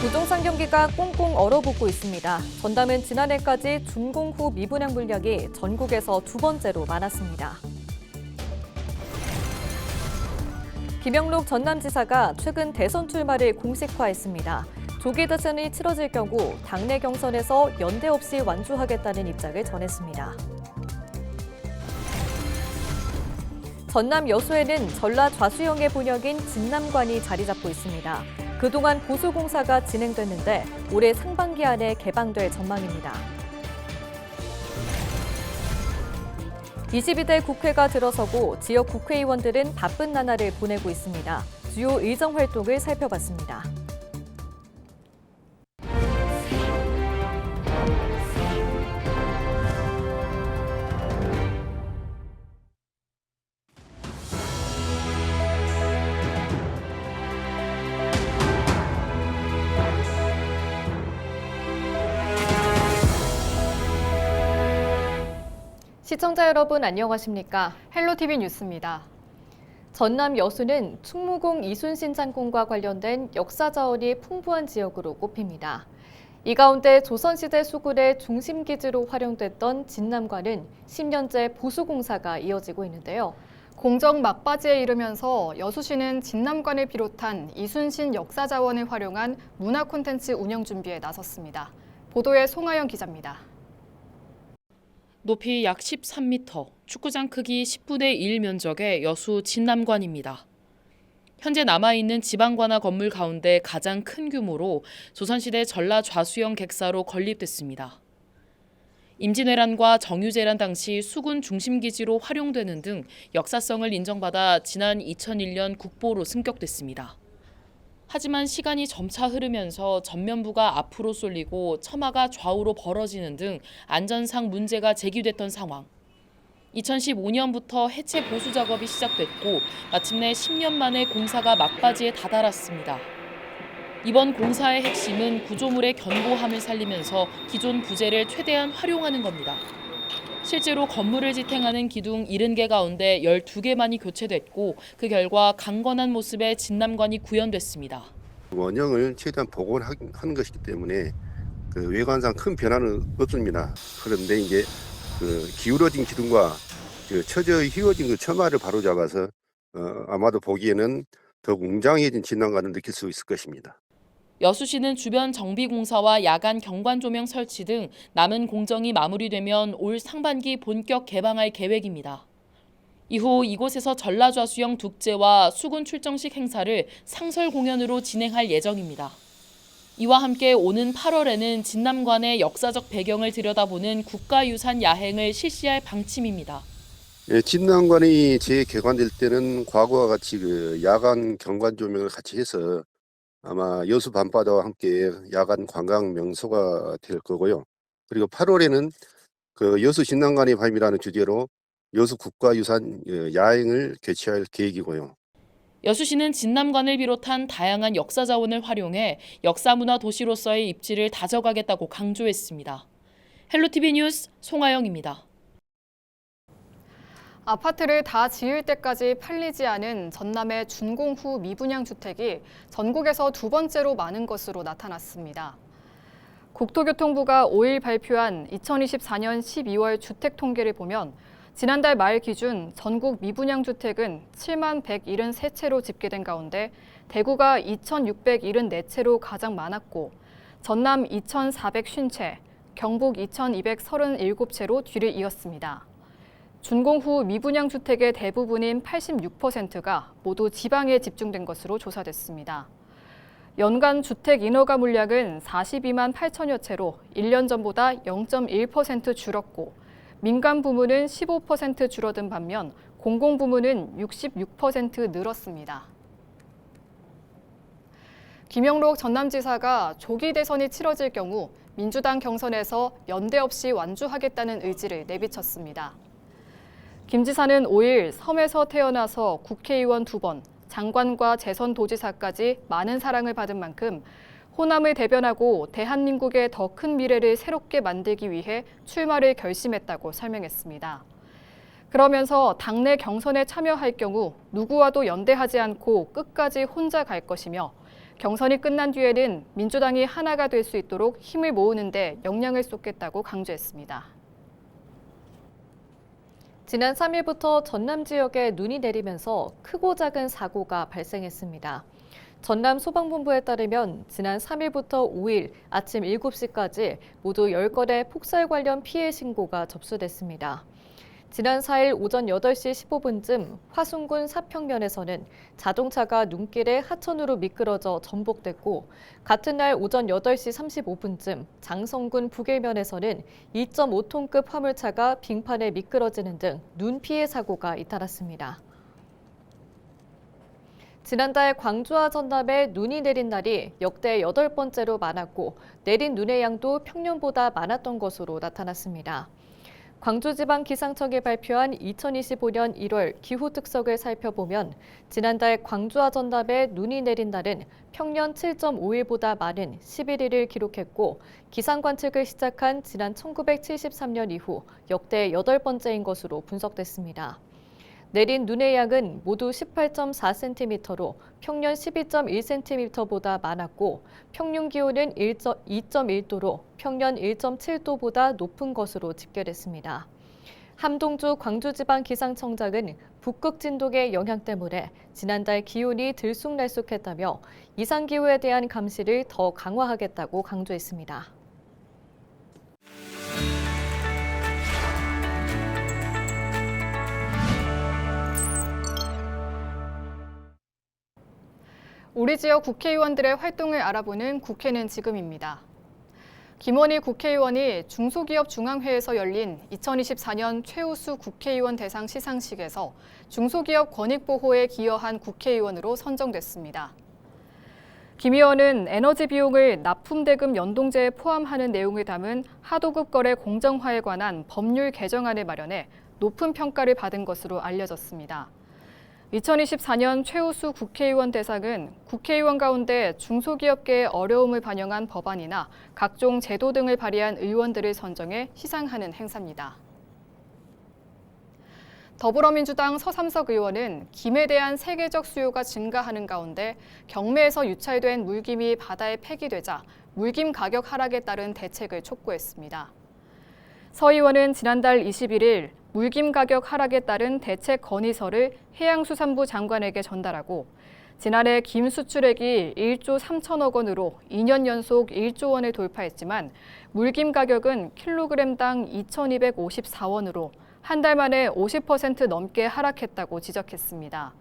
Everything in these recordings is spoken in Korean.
부동산 경기가 꽁꽁 얼어붙고 있습니다. 전남은 지난해까지 준공 후 미분양 물량이 전국에서 두 번째로 많았습니다. 김영록 전남지사가 최근 대선 출마를 공식화했습니다. 조기 대선이 치러질 경우 당내 경선에서 연대 없이 완주하겠다는 입장을 전했습니다. 전남 여수에는 전라 좌수영의 본역인 진남관이 자리 잡고 있습니다. 그동안 보수공사가 진행됐는데 올해 상반기 안에 개방될 전망입니다. 22대 국회가 들어서고 지역 국회의원들은 바쁜 나날을 보내고 있습니다. 주요 의정 활동을 살펴봤습니다. 시청자 여러분 안녕하십니까? 헬로티비 뉴스입니다. 전남 여수는 충무공 이순신 장군과 관련된 역사 자원이 풍부한 지역으로 꼽힙니다. 이 가운데 조선시대 수군의 중심기지로 활용됐던 진남관은 10년째 보수공사가 이어지고 있는데요. 공정 막바지에 이르면서 여수시는 진남관을 비롯한 이순신 역사 자원을 활용한 문화 콘텐츠 운영 준비에 나섰습니다. 보도에 송하영 기자입니다. 높이 약 13m, 축구장 크기 10분의 1 면적의 여수 진남관입니다. 현재 남아있는 지방관화 건물 가운데 가장 큰 규모로 조선시대 전라 좌수영 객사로 건립됐습니다. 임진왜란과 정유재란 당시 수군 중심기지로 활용되는 등 역사성을 인정받아 지난 2001년 국보로 승격됐습니다. 하지만 시간이 점차 흐르면서 전면부가 앞으로 쏠리고 처마가 좌우로 벌어지는 등 안전상 문제가 제기됐던 상황. 2015년부터 해체 보수 작업이 시작됐고 마침내 10년 만에 공사가 막바지에 다다랐습니다. 이번 공사의 핵심은 구조물의 견고함을 살리면서 기존 부재를 최대한 활용하는 겁니다. 실제로 건물을 지탱하는 기둥 70개 가운데 12개만이 교체됐고 그 결과 강건한 모습의 진남관이 구현됐습니다. 원형을 최대한 복원하는 것이기 때문에 그 외관상 큰 변화는 없습니다. 그런데 이제 그 기울어진 기둥과 처져 휘어진 그 처마를 바로잡아서 아마도 보기에는 더욱 웅장해진 진남관을 느낄 수 있을 것입니다. 여수시는 주변 정비공사와 야간 경관 조명 설치 등 남은 공정이 마무리되면 올 상반기 본격 개방할 계획입니다. 이후 이곳에서 전라좌수영 둑제와 수군 출정식 행사를 상설 공연으로 진행할 예정입니다. 이와 함께 오는 8월에는 진남관의 역사적 배경을 들여다보는 국가유산 야행을 실시할 방침입니다. 예, 진남관이 재개관될 때는 과거와 같이 그 야간 경관 조명을 같이 해서 아마 여수 밤바다와 함께 야간 관광 명소가 될 거고요. 그리고 8월에는 그 여수 진남관의 밤이라는 주제로 여수 국가유산 야행을 개최할 계획이고요. 여수시는 진남관을 비롯한 다양한 역사 자원을 활용해 역사문화 도시로서의 입지를 다져가겠다고 강조했습니다. 헬로티비 뉴스 송하영입니다. 아파트를 다 지을 때까지 팔리지 않은 전남의 준공 후 미분양 주택이 전국에서 두 번째로 많은 것으로 나타났습니다. 국토교통부가 5일 발표한 2024년 12월 주택 통계를 보면 지난달 말 기준 전국 미분양 주택은 7만 173채로 집계된 가운데 대구가 2,674채로 가장 많았고 전남 2,450채, 경북 2,237채로 뒤를 이었습니다. 준공 후 미분양 주택의 대부분인 86%가 모두 지방에 집중된 것으로 조사됐습니다. 연간 주택 인허가 물량은 42만 8천여 채로 1년 전보다 0.1% 줄었고 민간 부문은 15% 줄어든 반면 공공 부문은 66% 늘었습니다. 김영록 전남지사가 조기 대선이 치러질 경우 민주당 경선에서 연대 없이 완주하겠다는 의지를 내비쳤습니다. 김 지사는 5일 섬에서 태어나서 국회의원 2번, 장관과 재선도지사까지 많은 사랑을 받은 만큼 호남을 대변하고 대한민국의 더 큰 미래를 새롭게 만들기 위해 출마를 결심했다고 설명했습니다. 그러면서 당내 경선에 참여할 경우 누구와도 연대하지 않고 끝까지 혼자 갈 것이며 경선이 끝난 뒤에는 민주당이 하나가 될 수 있도록 힘을 모으는 데 역량을 쏟겠다고 강조했습니다. 지난 3일부터 전남 지역에 눈이 내리면서 크고 작은 사고가 발생했습니다. 전남 소방본부에 따르면 지난 3일부터 5일 아침 7시까지 모두 10건의 폭설 관련 피해 신고가 접수됐습니다. 지난 4일 오전 8시 15분쯤 화순군 사평면에서는 자동차가 눈길에 하천으로 미끄러져 전복됐고, 같은 날 오전 8시 35분쯤 장성군 북일면에서는 2.5톤급 화물차가 빙판에 미끄러지는 등 눈 피해 사고가 잇따랐습니다. 지난달 광주와 전남에 눈이 내린 날이 역대 8번째로 많았고, 내린 눈의 양도 평년보다 많았던 것으로 나타났습니다. 광주지방기상청이 발표한 2025년 1월 기후특석을 살펴보면 지난달 광주와 전남에 눈이 내린 날은 평년 7.5일보다 많은 11일을 기록했고, 기상관측을 시작한 지난 1973년 이후 역대 8번째인 것으로 분석됐습니다. 내린 눈의 양은 모두 18.4cm로 평년 12.1cm보다 많았고, 평균 기온은 2.1도로 평년 1.7도보다 높은 것으로 집계됐습니다. 함동주 광주지방기상청장은 북극 진동의 영향 때문에 지난달 기온이 들쑥날쑥했다며 이상기후에 대한 감시를 더 강화하겠다고 강조했습니다. 우리 지역 국회의원들의 활동을 알아보는 국회는 지금입니다. 김원희 국회의원이 중소기업 중앙회에서 열린 2024년 최우수 국회의원 대상 시상식에서 중소기업 권익 보호에 기여한 국회의원으로 선정됐습니다. 김 의원은 에너지 비용을 납품대금 연동제에 포함하는 내용을 담은 하도급 거래 공정화에 관한 법률 개정안을 마련해 높은 평가를 받은 것으로 알려졌습니다. 2024년 최우수 국회의원 대상은 국회의원 가운데 중소기업계의 어려움을 반영한 법안이나 각종 제도 등을 발의한 의원들을 선정해 시상하는 행사입니다. 더불어민주당 서삼석 의원은 김에 대한 세계적 수요가 증가하는 가운데 경매에서 유찰된 물김이 바다에 폐기되자 물김 가격 하락에 따른 대책을 촉구했습니다. 서 의원은 지난달 21일 물김 가격 하락에 따른 대책 건의서를 해양수산부 장관에게 전달하고 지난해 김 수출액이 1조 3천억 원으로 2년 연속 1조 원을 돌파했지만 물김 가격은 킬로그램당 2,254원으로 한 달 만에 50% 넘게 하락했다고 지적했습니다.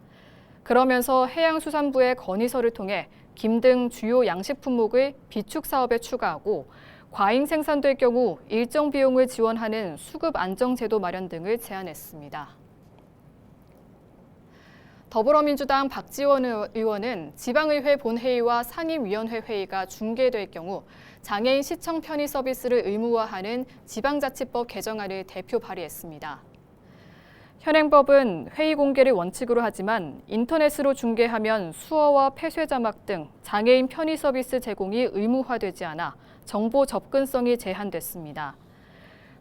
그러면서 해양수산부의 건의서를 통해 김 등 주요 양식 품목을 비축 사업에 추가하고 과잉 생산될 경우 일정 비용을 지원하는 수급 안정 제도 마련 등을 제안했습니다. 더불어민주당 박지원 의원은 지방의회 본회의와 상임위원회 회의가 중계될 경우 장애인 시청 편의 서비스를 의무화하는 지방자치법 개정안을 대표 발의했습니다. 현행법은 회의 공개를 원칙으로 하지만 인터넷으로 중계하면 수어와 폐쇄 자막 등 장애인 편의 서비스 제공이 의무화되지 않아 정보 접근성이 제한됐습니다.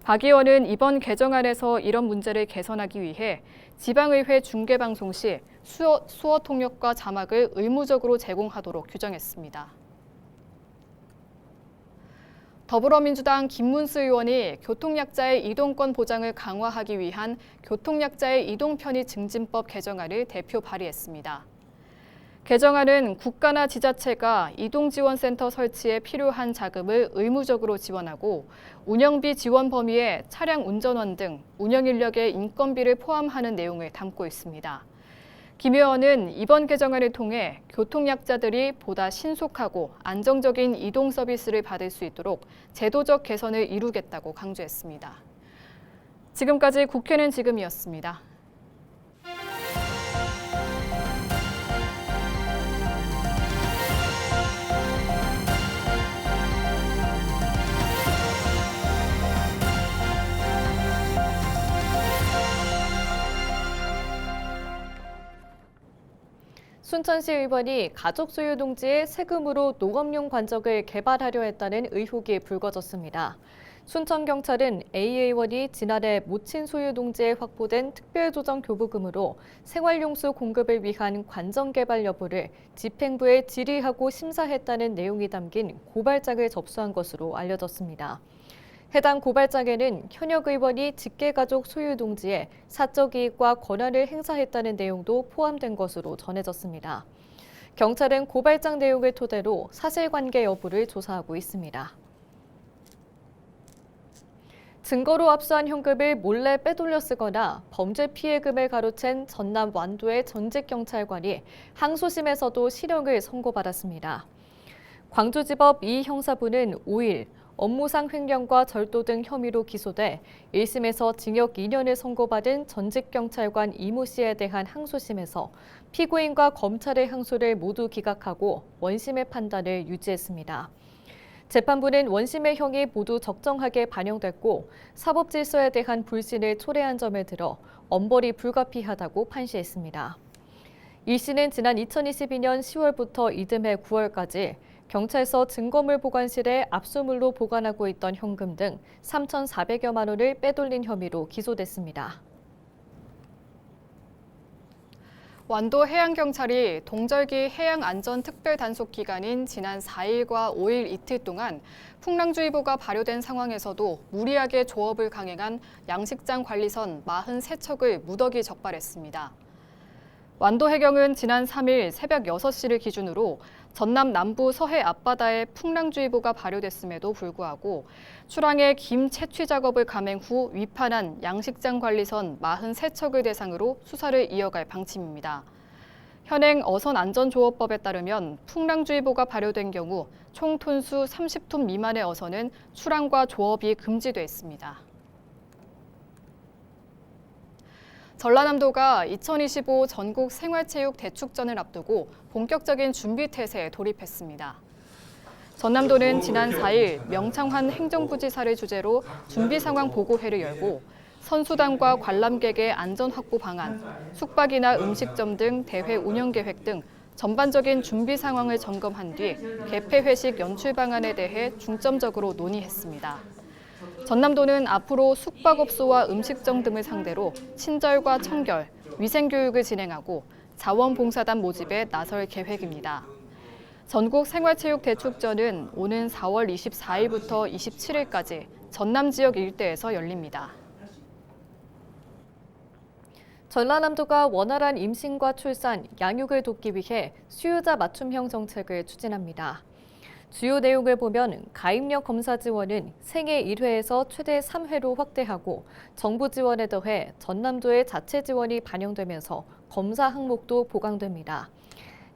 박 의원은 이번 개정안에서 이런 문제를 개선하기 위해 지방의회 중계방송 시 수어 통역과 자막을 의무적으로 제공하도록 규정했습니다. 더불어민주당 김문수 의원이 교통약자의 이동권 보장을 강화하기 위한 교통약자의 이동편의 증진법 개정안을 대표 발의했습니다. 개정안은 국가나 지자체가 이동지원센터 설치에 필요한 자금을 의무적으로 지원하고 운영비 지원 범위에 차량 운전원 등 운영인력의 인건비를 포함하는 내용을 담고 있습니다. 김 의원은 이번 개정안을 통해 교통약자들이 보다 신속하고 안정적인 이동 서비스를 받을 수 있도록 제도적 개선을 이루겠다고 강조했습니다. 지금까지 국회는 지금이었습니다. 순천시 의원이 가족 소유 농지에 세금으로 농업용 관적을 개발하려 했다는 의혹이 불거졌습니다. 순천경찰은 A 의원이 지난해 모친 소유 농지에 확보된 특별조정 교부금으로 생활용수 공급을 위한 관정 개발 여부를 집행부에 질의하고 심사했다는 내용이 담긴 고발장을 접수한 것으로 알려졌습니다. 해당 고발장에는 현역 의원이 직계가족 소유 농지에 사적 이익과 권한을 행사했다는 내용도 포함된 것으로 전해졌습니다. 경찰은 고발장 내용을 토대로 사실관계 여부를 조사하고 있습니다. 증거로 압수한 현금을 몰래 빼돌려 쓰거나 범죄 피해금을 가로챈 전남 완도의 전직 경찰관이 항소심에서도 실형을 선고받았습니다. 광주지법 2형사부는 5일 업무상 횡령과 절도 등 혐의로 기소돼 1심에서 징역 2년을 선고받은 전직 경찰관 이모 씨에 대한 항소심에서 피고인과 검찰의 항소를 모두 기각하고 원심의 판단을 유지했습니다. 재판부는 원심의 형이 모두 적정하게 반영됐고 사법 질서에 대한 불신을 초래한 점을 들어 엄벌이 불가피하다고 판시했습니다. 이 씨는 지난 2022년 10월부터 이듬해 9월까지 경찰서 증거물 보관실에 압수물로 보관하고 있던 현금 등 3,400여만 원을 빼돌린 혐의로 기소됐습니다. 완도 해양경찰이 동절기 해양안전특별단속기간인 지난 4일과 5일 이틀 동안 풍랑주의보가 발효된 상황에서도 무리하게 조업을 강행한 양식장 관리선 43척을 무더기 적발했습니다. 완도 해경은 지난 3일 새벽 6시를 기준으로 전남 남부 서해 앞바다에 풍랑주의보가 발효됐음에도 불구하고 출항해 김 채취 작업을 감행 후 위판한 양식장 관리선 43척을 대상으로 수사를 이어갈 방침입니다. 현행 어선안전조업법에 따르면 풍랑주의보가 발효된 경우 총 톤수 30톤 미만의 어선은 출항과 조업이 금지돼 있습니다. 전라남도가 2025 전국 생활체육 대축전을 앞두고 본격적인 준비 태세에 돌입했습니다. 전남도는 지난 4일 명창환 행정부지사를 주재로 준비 상황 보고회를 열고 선수단과 관람객의 안전 확보 방안, 숙박이나 음식점 등 대회 운영 계획 등 전반적인 준비 상황을 점검한 뒤 개폐 회식 연출 방안에 대해 중점적으로 논의했습니다. 전남도는 앞으로 숙박업소와 음식점 등을 상대로 친절과 청결, 위생교육을 진행하고 자원봉사단 모집에 나설 계획입니다. 전국 생활체육대축전은 오는 4월 24일부터 27일까지 전남 지역 일대에서 열립니다. 전라남도가 원활한 임신과 출산, 양육을 돕기 위해 수요자 맞춤형 정책을 추진합니다. 주요 내용을 보면 가입력 검사 지원은 생애 1회에서 최대 3회로 확대하고 정부 지원에 더해 전남도의 자체 지원이 반영되면서 검사 항목도 보강됩니다.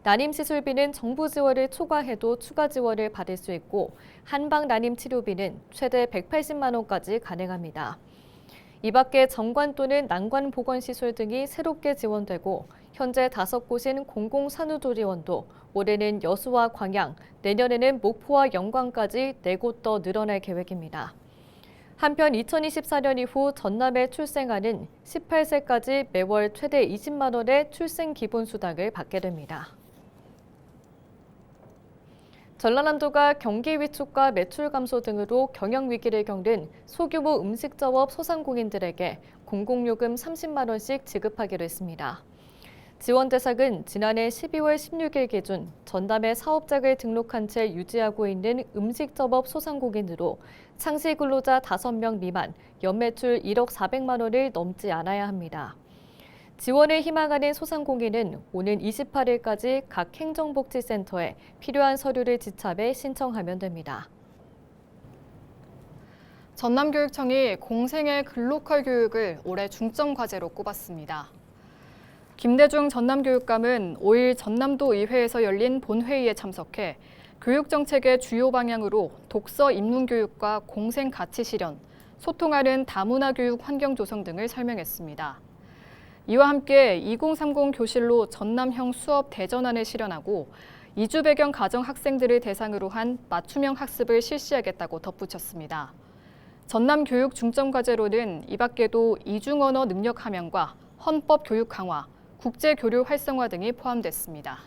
난임 시술비는 정부 지원을 초과해도 추가 지원을 받을 수 있고 한방 난임 치료비는 최대 180만 원까지 가능합니다. 이 밖에 정관 또는 난관 보건시설 등이 새롭게 지원되고 현재 5곳인 공공산후조리원도 올해는 여수와 광양, 내년에는 목포와 영광까지 4곳 더 늘어날 계획입니다. 한편 2024년 이후 전남에 출생하는 18세까지 매월 최대 20만 원의 출생 기본수당을 받게 됩니다. 전라남도가 경기 위축과 매출 감소 등으로 경영 위기를 겪는 소규모 음식점업 소상공인들에게 공공요금 30만 원씩 지급하기로 했습니다. 지원 대상은 지난해 12월 16일 기준 전남에 사업장을 등록한 채 유지하고 있는 음식점업 소상공인으로 상시 근로자 5명 미만, 연매출 1억 400만 원을 넘지 않아야 합니다. 지원을 희망하는 소상공인은 오는 28일까지 각 행정복지센터에 필요한 서류를 지참해 신청하면 됩니다. 전남교육청이 공생애 글로컬 교육을 올해 중점 과제로 꼽았습니다. 김대중 전남교육감은 5일 전남도 의회에서 열린 본회의에 참석해 교육정책의 주요 방향으로 독서 입문 교육과 공생 가치 실현, 소통하는 다문화 교육 환경 조성 등을 설명했습니다. 이와 함께 2030 교실로 전남형 수업 대전환을 실현하고 이주 배경 가정 학생들을 대상으로 한 맞춤형 학습을 실시하겠다고 덧붙였습니다. 전남 교육 중점 과제로는 이 밖에도 이중 언어 능력 함양과 헌법 교육 강화, 국제 교류 활성화 등이 포함됐습니다.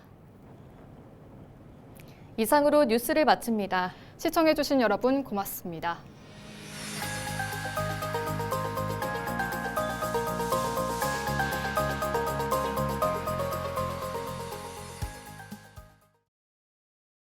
이상으로 뉴스를 마칩니다. 시청해주신 여러분 고맙습니다.